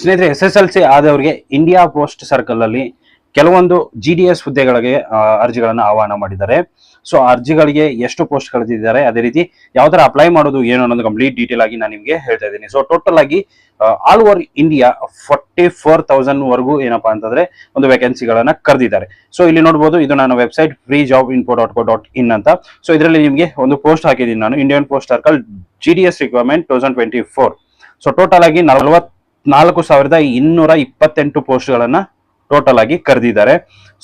ಸ್ನೇಹಿತರೆ, SSLC ಆದವರಿಗೆ India post circle ಅಲ್ಲಿ ಕೆಲವೊಂದು GDS ಹುದ್ದೆಗಳಿಗೆ ಅರ್ಜಿಗಳನ್ನು ಆಹ್ವಾನ ಮಾಡಿದ್ದಾರೆ. ಸೊ ಅರ್ಜಿಗಳಿಗೆ ಎಷ್ಟು ಪೋಸ್ಟ್ ಕಳೆದಿದ್ದಾರೆ, ಅದೇ ರೀತಿ ಯಾವ ತರ ಅಪ್ಲೈ ಮಾಡೋದು ಏನು ಅನ್ನೋದು ಕಂಪ್ಲೀಟ್ ಡೀಟೇಲ್ ಆಗಿ ನಾನು ನಿಮಗೆ ಹೇಳ್ತಾ ಇದ್ದೀನಿ. ಸೊ ಟೋಟಲ್ ಆಗಿ ಆಲ್ ಓವರ್ ಇಂಡಿಯಾ 44,000 ವರೆಗೂ ಏನಪ್ಪಾ ಅಂತಂದ್ರೆ ಒಂದು ವೇಕೆನ್ಸಿಗಳನ್ನ ಕರೆದಿದ್ದಾರೆ. ಸೊ ಇಲ್ಲಿ ನೋಡಬಹುದು, ಇದು ನನ್ನ ವೆಬ್ಸೈಟ್ freejobinfo.co.in ಅಂತ. ಸೊ ಇದರಲ್ಲಿ ನಿಮಗೆ ಒಂದು ಪೋಸ್ಟ್ ಹಾಕಿದ್ದೀನಿ ನಾನು, Indian post circle GDS requirement 2024. So total ಆಗಿ 44,228 ಪೋಸ್ಟ್ಗಳನ್ನ ಟೋಟಲ್ ಆಗಿ ಕರೆದಿದ್ದಾರೆ.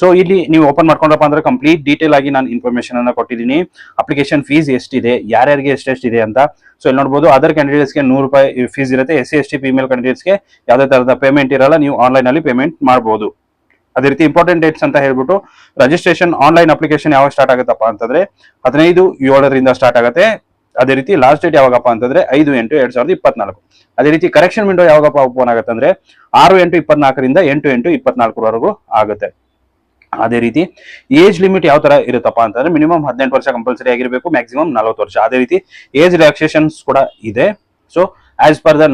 ಸೊ ಇಲ್ಲಿ ನೀವು ಓಪನ್ ಮಾಡ್ಕೊಂಡ್ರಪ್ಪ ಅಂದ್ರೆ ಕಂಪ್ಲೀಟ್ ಡೀಟೇಲ್ ಆಗಿ ನಾನು ಇನ್ಫಾರ್ಮೇಶನ್ ಅನ್ನ ಕೊಟ್ಟಿದ್ದೀನಿ. ಅಪ್ಲಿಕೇಶನ್ ಫೀಸ್ ಎಷ್ಟಿದೆ, ಯಾರ್ಯಾರಿಗೆ ಎಷ್ಟೆಷ್ಟಿದೆ ಅಂತ. ಸೊ ಇಲ್ಲಿ ನೋಡಬಹುದು, ಅದರ್ ಕ್ಯಾಂಡಿಡೇಟ್ಸ್ಗೆ 100 ರೂಪಾಯಿ ಫೀಸ್ ಇರುತ್ತೆ. SC ST ಫಿಮೇಲ್ ಕ್ಯಾಂಡಿಡೇಟ್ಸ್ಗೆ ಯಾವುದೇ ತರಹದ ಪೇಮೆಂಟ್ ಇರಲ್ಲ, ನೀವು ಆನ್ಲೈನ್ ಅಲ್ಲಿ ಪೇಮೆಂಟ್ ಮಾಡಬಹುದು. ಅದೇ ರೀತಿ ಇಂಪಾರ್ಟೆಂಟ್ ಡೇಟ್ಸ್ ಅಂತ ಹೇಳ್ಬಿಟ್ಟು, ರಿಜಿಸ್ಟ್ರೇಷನ್ ಆನ್ಲೈನ್ ಅಪ್ಲಿಕೇಶನ್ ಯಾವಾಗ ಸ್ಟಾರ್ಟ್ ಆಗುತ್ತಪ್ಪ ಅಂತಂದ್ರೆ 15/7 ಸ್ಟಾರ್ಟ್ ಆಗುತ್ತೆ. ಅದೇ ರೀತಿ ಲಾಸ್ಟ್ ಡೇಟ್ ಯಾವಾಗಪ್ಪ ಅಂತಂದ್ರೆ 5/8/2024. ಅದೇ ರೀತಿ ಕರೆಕ್ಷನ್ ವಿಂಡೋ ಯಾವಾಗಪ್ಪ ಓಪನ್ ಆಗುತ್ತೆ ಅಂದ್ರೆ 6/8/24 8/8/24 ವರೆಗೂ ಆಗುತ್ತೆ. ಅದೇ ರೀತಿ ಏಜ್ ಲಿಮಿಟ್ ಯಾವ ತರ ಇರುತ್ತಪ್ಪ ಅಂತಂದ್ರೆ ಮಿನಿಮಮ್ 18 ವರ್ಷ ಕಂಪಲ್ಸರಿ ಆಗಿರಬೇಕು, ಮ್ಯಾಕ್ಸಿಮಮ್ 40 ವರ್ಷ. ಅದೇ ರೀತಿ ಏಜ್ ರಿಲ್ಯಾಕ್ಸೇಷನ್ಸ್ ಕೂಡ ಇದೆ. So as per the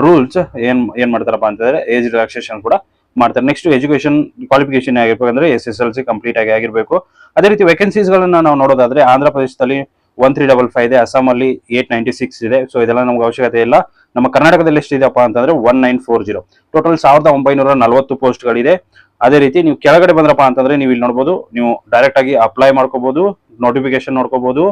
rules ಏನ್ ಮಾಡ್ತಾರಪ್ಪ ಅಂತಂದ್ರೆ ಏಜ್ ರಿಲ್ಯಾಕ್ಸೇಷನ್ ಕೂಡ ಮಾಡ್ತಾರೆ. ನೆಕ್ಸ್ಟ್ ಎಜುಕೇಶನ್ ಕ್ವಾಲಿಫಿಕೇಶನ್ ಆಗಿರ್ಬೇಕಂದ್ರೆ SSLC ಕಂಪ್ಲೀಟ್ ಆಗಿರ್ಬೇಕು. ಅದೇ ರೀತಿ ವೇಕೆನ್ಸೀಸ್ ಗಳನ್ನ ನಾವು ನೋಡೋದಾದ್ರೆ ಆಂಧ್ರ ಪ್ರದೇಶದಲ್ಲಿ 1355 ಇದೆ, ಅಸ್ಸಾಂ ಅಲ್ಲಿ 896 ಇದೆ. ಸೊ ಇದೆಲ್ಲ ನಮ್ಗೆ ಅವಶ್ಯಕತೆ ಇಲ್ಲ. ನಮ್ಮ ಕರ್ನಾಟಕದಲ್ಲಿ ಎಷ್ಟಿದೆಪ್ಪ ಅಂತಂದ್ರೆ 1940. ಟೋಟಲ್ 1940 ಪೋಸ್ಟ್ಗಳಿದೆ. ಅದೇ ರೀತಿ ನೀವು ಕೆಳಗಡೆ ಬಂದ್ರಪ್ಪ ಅಂತಂದ್ರೆ ನೀವು ಇಲ್ಲಿ ನೋಡಬಹುದು, ನೀವು ಡೈರೆಕ್ಟ್ ಆಗಿ ಅಪ್ಲೈ ಮಾಡ್ಕೋಬಹುದು, ನೋಟಿಫಿಕೇಶನ್ ನೋಡ್ಕೋಬಹುದು,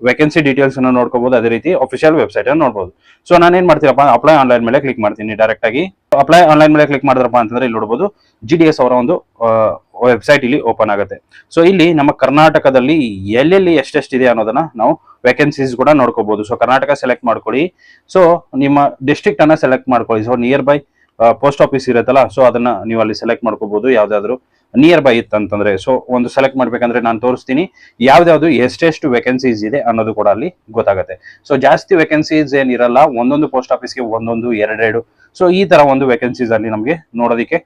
ವೇಕೆನ್ಸಿ ಡೀಟೇಲ್ಸ್ ಅನ್ನು ನೋಡ್ಕೋಬಹುದು. ಅದೇ ರೀತಿ ಅಫಿಷಿಯಲ್ ವೆಬ್ಸೈಟ್ ಅನ್ನು ನೋಡಬಹುದು. ಸೊ ನಾನು ಏನ್ ಮಾಡ್ತೀರಪ್ಪ, ಅಪ್ಲೈ ಆನ್ಲೈನ್ ಮೇಲೆ ಕ್ಲಿಕ್ ಮಾಡ್ತೀನಿ. ಡೈರೆಕ್ಟ್ ಆಗಿ ಅಪ್ಲೈ ಆನ್ಲೈನ್ ಮೇಲೆ ಕ್ಲಿಕ್ ಮಾಡಿದ್ರಪ್ಪ ಅಂತಂದ್ರೆ ಇಲ್ಲಿ ನೋಡಬಹುದು GDS ಅವರ ಒಂದು ವೆಬ್ಸೈಟ್ ಇಲ್ಲಿ ಓಪನ್ ಆಗುತ್ತೆ. ಸೊ ಇಲ್ಲಿ ನಮ್ಮ ಕರ್ನಾಟಕದಲ್ಲಿ ಎಲ್ಲೆಲ್ಲಿ ಎಷ್ಟೆಷ್ಟಿದೆ ಅನ್ನೋದನ್ನ ನಾವು ವೇಕೆನ್ಸೀಸ್ ಕೂಡ ನೋಡ್ಕೋಬಹುದು. ಸೊ ಕರ್ನಾಟಕ ಸೆಲೆಕ್ಟ್ ಮಾಡ್ಕೊಳ್ಳಿ. ಸೊ ನಿಮ್ಮ ಡಿಸ್ಟ್ರಿಕ್ಟ್ ಅನ್ನ ಸೆಲೆಕ್ಟ್ ಮಾಡ್ಕೊಳ್ಳಿ. So near by post office ಇರುತ್ತಲ್ಲ, ಸೊ ಅದನ್ನ ನೀವು ಅಲ್ಲಿ ಸೆಲೆಕ್ಟ್ ಮಾಡ್ಕೋಬಹುದು. ಯಾವ್ದಾದ್ರು ನಿಯರ್ ಬೈ ಇತ್ತಂತಂದ್ರೆ ಸೊ ಒಂದು ಸೆಲೆಕ್ಟ್ ಮಾಡ್ಬೇಕಂದ್ರೆ ನಾನು ತೋರಿಸ್ತೀನಿ ಯಾವ್ದಾವ್ದು ಎಷ್ಟೆಷ್ಟು ವೇಕೆನ್ಸೀಸ್ ಇದೆ ಅನ್ನೋದು ಕೂಡ ಅಲ್ಲಿ ಗೊತ್ತಾಗುತ್ತೆ. ಸೊ ಜಾಸ್ತಿ ವೇಕೆನ್ಸೀಸ್ ಏನಿರಲ್ಲ, ಒಂದೊಂದು ಪೋಸ್ಟ್ ಆಫೀಸ್ಗೆ ಒಂದೊಂದು 2 ಸೊ ಈ ತರ ಒಂದು ವೇಕೆನ್ಸೀಸ್ ಅಲ್ಲಿ ನಮಗೆ ನೋಡೋದಕ್ಕೆ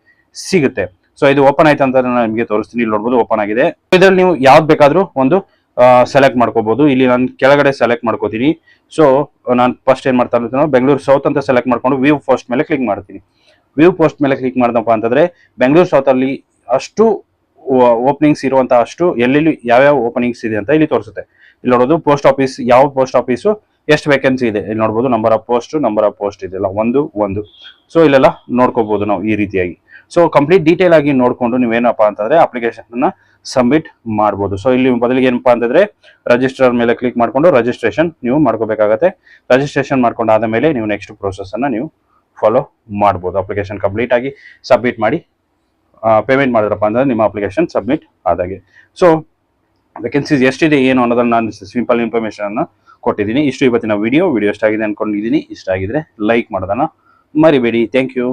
ಸಿಗುತ್ತೆ. ಸೊ ಇದು ಓಪನ್ ಆಯ್ತು ಅಂತ ನಾನು ನಿಮಗೆ ತೋರಿಸ್ತೀನಿ. ಇಲ್ಲಿ ನೋಡಬಹುದು ಓಪನ್ ಆಗಿದೆ. ಇದರಲ್ಲಿ ನೀವು ಯಾವ್ದು ಬೇಕಾದ್ರೂ ಒಂದು ಸೆಲೆಕ್ಟ್ ಮಾಡ್ಕೋಬಹುದು. ಇಲ್ಲಿ ನಾನು ಕೆಳಗಡೆ ಸೆಲೆಕ್ಟ್ ಮಾಡ್ಕೋತೀನಿ. ಸೊ ನಾನು ಫಸ್ಟ್ ಏನ್ ಮಾಡ್ತಾ ಇರ್ತೀನಿ, ಬೆಂಗಳೂರು ಸೌತ್ ಅಂತ ಸೆಲೆಕ್ಟ್ ಮಾಡ್ಕೊಂಡು ವ್ಯೂ ಪೋಸ್ಟ್ ಮೇಲೆ ಕ್ಲಿಕ್ ಮಾಡ್ತೀನಿ. ವ್ಯೂ ಪೋಸ್ಟ್ ಮೇಲೆ ಕ್ಲಿಕ್ ಮಾಡಿದಪ್ಪ ಅಂತಂದ್ರೆ ಬೆಂಗಳೂರು ಸೌತ್ ಅಲ್ಲಿ ಅಷ್ಟು ಓಪನಿಂಗ್ಸ್ ಇರುವಂತಹ ಅಷ್ಟು ಎಲ್ಲೆಲ್ಲಿ ಯಾವ್ಯಾವ ಓಪನಿಂಗ್ಸ್ ಇದೆ ಅಂತ ಇಲ್ಲಿ ತೋರಿಸುತ್ತೆ. ಇಲ್ಲಿ ನೋಡೋದು ಪೋಸ್ಟ್ ಆಫೀಸ್, ಯಾವ ಪೋಸ್ಟ್ ಆಫೀಸು ಎಷ್ಟು ವೇಕೆನ್ಸಿ ಇದೆ ಇಲ್ಲಿ ನೋಡಬಹುದು. ನಂಬರ್ ಆಫ್ ಪೋಸ್ಟ್ ಇದೆಲ್ಲ 1. ಸೊ ಇಲ್ಲೆಲ್ಲ ನೋಡ್ಕೋಬಹುದು ನಾವು ಈ ರೀತಿಯಾಗಿ. ಸೊ ಕಂಪ್ಲೀಟ್ ಡೀಟೇಲ್ ಆಗಿ ನೋಡ್ಕೊಂಡು ನೀವೇನಪ್ಪ ಅಂತಂದ್ರೆ ಅಪ್ಲಿಕೇಶನ್ ಅನ್ನ ಸಬ್ಮಿಟ್ ಮಾಡಬಹುದು. ಸೊ ಇಲ್ಲಿ ಬದಲಿಗೆ ಏನಪ್ಪಾ ಅಂತಂದ್ರೆ ರಿಜಿಸ್ಟರ್ ಮೇಲೆ ಕ್ಲಿಕ್ ಮಾಡ್ಕೊಂಡು ರಿಜಿಸ್ಟ್ರೇಷನ್ ನೀವು ಮಾಡ್ಕೋಬೇಕಾಗತ್ತೆ. ರಿಜಿಸ್ಟ್ರೇಷನ್ ಮಾಡ್ಕೊಂಡಾದ ಮೇಲೆ ನೀವು ನೆಕ್ಸ್ಟ್ ಪ್ರೋಸೆಸ್ ಅನ್ನ ನೀವು ಫಾಲೋ ಮಾಡಬಹುದು. ಅಪ್ಲಿಕೇಶನ್ ಕಂಪ್ಲೀಟ್ ಆಗಿ ಸಬ್ಮಿಟ್ ಮಾಡಿ ಪೇಮೆಂಟ್ ಮಾಡಿದ್ರಪ್ಪ ಅಂದ್ರೆ ನಿಮ್ಮ ಅಪ್ಲಿಕೇಶನ್ ಸಬ್ಮಿಟ್ ಆದಾಗೆ. ಸೊ ವೇಕೆನ್ಸೀಸ್ ಎಷ್ಟಿದೆ ಏನು ಅನ್ನೋದನ್ನ ನಾನು ಸಿಂಪಲ್ ಇನ್ಫಾರ್ಮೇಶನ್ ಅನ್ನ ಕೊಟ್ಟಿದ್ದೀನಿ. ಇಷ್ಟು ಇವತ್ತಿನ ವಿಡಿಯೋ ಇಷ್ಟ ಆಗಿದೆ ಅನ್ಕೊಂಡಿದ್ದೀನಿ. ಇಷ್ಟ ಆಗಿದ್ರೆ ಲೈಕ್ ಮಾಡೋದನ್ನ ಮರಿಬೇಡಿ. Thank you.